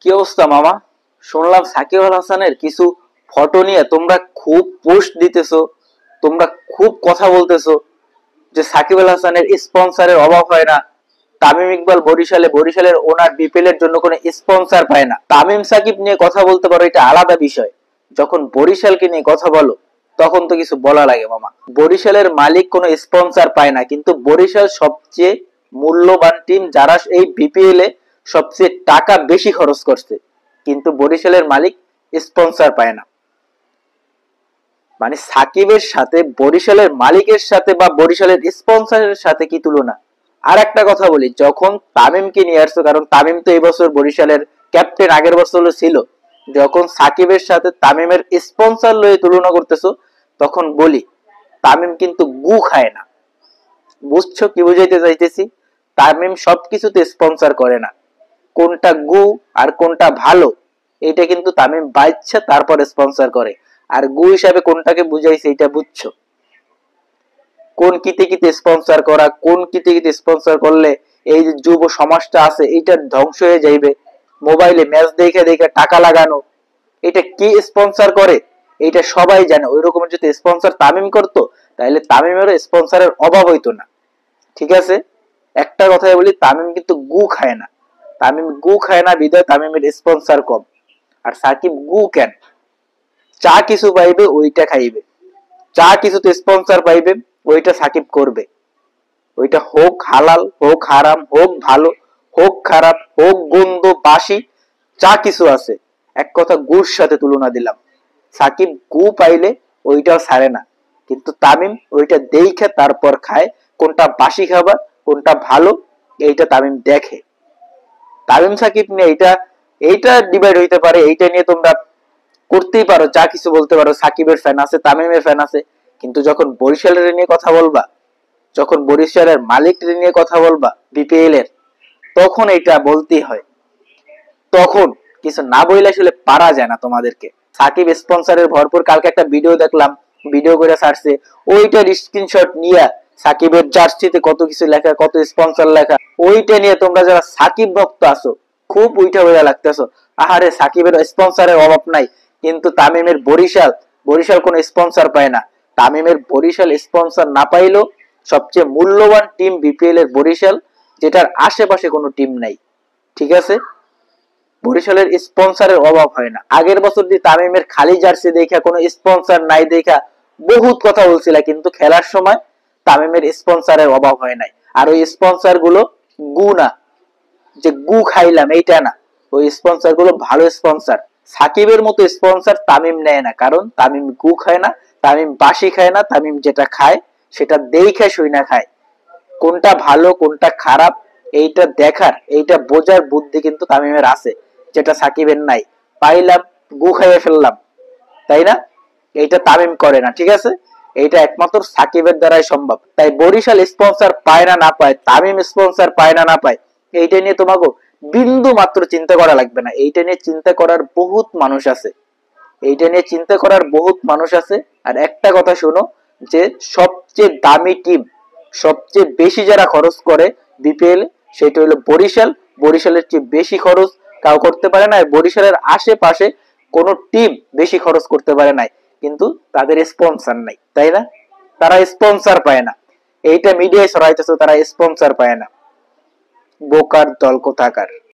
কি অবস্থা মামা? শুনলাম সাকিব আল হাসানের কিছু ফটো নিয়ে তোমরা খুব পোস্ট দিতেছো, তোমরা খুব কথা বলতেছো যে সাকিব আল হাসানের স্পন্সরের অভাব হয় না। তামিম ইকবাল বরিশালের ওনার বিপিএল এর জন্য কোনো স্পন্সর পায় না। তামিম সাকিব নিয়ে কথা বলতে পারো, এটা আলাদা বিষয়। যখন বরিশালকে নিয়ে কথা বলো তখন তো কিছু বলা লাগে মামা। বরিশালের মালিক কোনো স্পন্সর পায় না, কিন্তু বরিশাল সবচেয়ে মূল্যবান টিম, যারা এই বিপিএল এ সবচেয়ে টাকা বেশি খরচ করছে, কিন্তু বরিশালের মালিক স্পন্সর পায় না। মানে সাকিবের সাথে বরিশালের মালিকের সাথে বা বরিশালের স্পন্সরের সাথে কি তুলনা। আর একটা কথা বলি, যখন তামিমকে নিয়ে আসছো, কারণ তামিম তো এই বছর বরিশালের ক্যাপ্টেন, আগের বছর ছিল, যখন সাকিবের সাথে তামিমের স্পন্সর লয়ে তুলনা করতেছো তখন বলি তামিম কিন্তু গু খায় না। বুঝছো কি বুঝাইতে চাইতেছি? তামিম সবকিছুতে স্পন্সর করে না, কোনটা গু আর কোনটা ভালো এটা কিন্তু তামিম বাইচ্ছে তারপর স্পন্সর করে। আর গু হিসাবে কোনটাকে বুঝাইছে এটা বুঝছো? কোন কিতে কিতে স্পন্সর করা, কোন কিতে কিতে স্পন্সর করলে এই যে যুব সমাজটা আছে এটা ধ্বংস হয়ে যাইবে। মোবাইলে ম্যাচ দেখে দেখে টাকা লাগানো, এটা কি স্পন্সর করে এটা সবাই জানে। ওই রকমের যদি স্পন্সর তামিম করতো তাহলে তামিমেরও স্পন্সরের অভাব হইতো না। ঠিক আছে, একটা কথাই বলি, তামিম কিন্তু গু খায় না। তামিম গু খায় না বিধায় তামিমের স্পন্সর কম। আর সাকিব গু কেন? চা কিছু পাইবে ওইটা খাইবে, যা কিছুতে স্পন্সর পাইবে ওইটা সাকিব করবে। ওইটা হোক হালাল, হোক হারাম, হোক ভালো, হোক খারাপ, হোক গন্ধ বাসি, যা কিছু আছে, এক কথা গুর সাথে তুলনা দিলাম। সাকিব গু পাইলে ওইটাও ছাড়ে না, কিন্তু তামিম ওইটা দেখে তারপর খায়। কোনটা বাসি খাবার, কোনটা ভালো, এইটা তামিম দেখে। তামিম সাকিব নিয়ে এইটা এইটা ডিভাইড হইতে পারে, এইটা নিয়ে তোমরা করতেই পারো, যা কিছু বলতে পারো। সাকিবের ফ্যান আছে, তামিমের ফ্যান আছে, কিন্তু যখন বরিশালের নিয়ে কথা বলবা, যখন বরিশালের মালিক নিয়ে কথা বলবা বিপিএল এর, তখন এটা বলতেই হয়। তখন কিছু না বইলে আসলে পারা যায় না তোমাদেরকে। সাকিব স্পন্সরের ভরপুর, কালকে একটা ভিডিও দেখলাম, ভিডিও করে ছাড়ছে, ওইটার স্ক্রিনশট নিয়ে সাকিবের জার্সিতে কত কিছু লেখা, কত স্পন্সর লেখা, ওইটা নিয়ে তোমরা যারা সাকিব ভক্ত আছো খুব উইঠা উইঠা লাগতেছো। আহারে সাকিবের স্পন্সরের অভাব নাই, কিন্তু তামিমের বরিশাল কোনো স্পন্সর পায় না। তামিমের বরিশাল স্পন্সর না পাইলেও সবচেয়ে মূল্যবান টিম বিপিএল এর বরিশাল, যেটার আশেপাশে কোনো টিম নাই। ঠিক আছে, বরিশালের স্পন্সরের অভাব হয় না। আগের বছর দিয়ে তামিমের খালি জার্সি দেখা, কোনো স্পন্সর নাই দেখা বহুত কথা বলছিল, কিন্তু খেলার সময় তামিমের স্পন্সরের অভাব হয় নাই। আর ওই স্পন্সর গুলো গু না, যে গু খাইলাম এইটা না, ওই স্পন্সর গুলো ভালো স্পন্সর। সাকিবের মতো স্পন্সর তামিম নেয় না, কারণ তামিম গু খায় না, তামিম বাসি খায় না। তামিম যেটা খায় সেটা দেখে শুই না খায়। কোনটা ভালো কোনটা খারাপ এইটা দেখার, এইটা বোঝার বুদ্ধি কিন্তু তামিমের আছে, যেটা সাকিবের নাই। পাইলাম, গু খাইয়ে ফেললাম, তাই না? এইটা তামিম করে না। ঠিক আছে, এইটা একমাত্র সাকিবের দ্বারাই সম্ভব। তাই বরিশাল স্পন্সর পায় না না পায়, তামিম স্পন্সর পায় না না পায়, এইটা নিয়ে তোমাকে বিন্দু মাত্র চিন্তা করা লাগবে না। এইটা নিয়ে চিন্তা করার বহুত মানুষ আছে, এইটা নিয়ে চিন্তা করার বহুত মানুষ আছে। আর একটা কথা শোনো, যে সবচেয়ে দামি টিম, সবচেয়ে বেশি যারা খরচ করে বিপিএল, সেটা হলো বরিশাল। বরিশালের চেয়ে বেশি খরচ কাউ করতে পারে না। বরিশালের আশেপাশে কোনো টিম বেশি খরচ করতে পারে না, কিন্তু তাদের স্পন্সর নাই, তাই না? তারা স্পন্সর পায় না, এইটা মিডিয়ায় ছড়াইতেছে, তারা স্পন্সর পায় না। বোকার দল কোথাকার।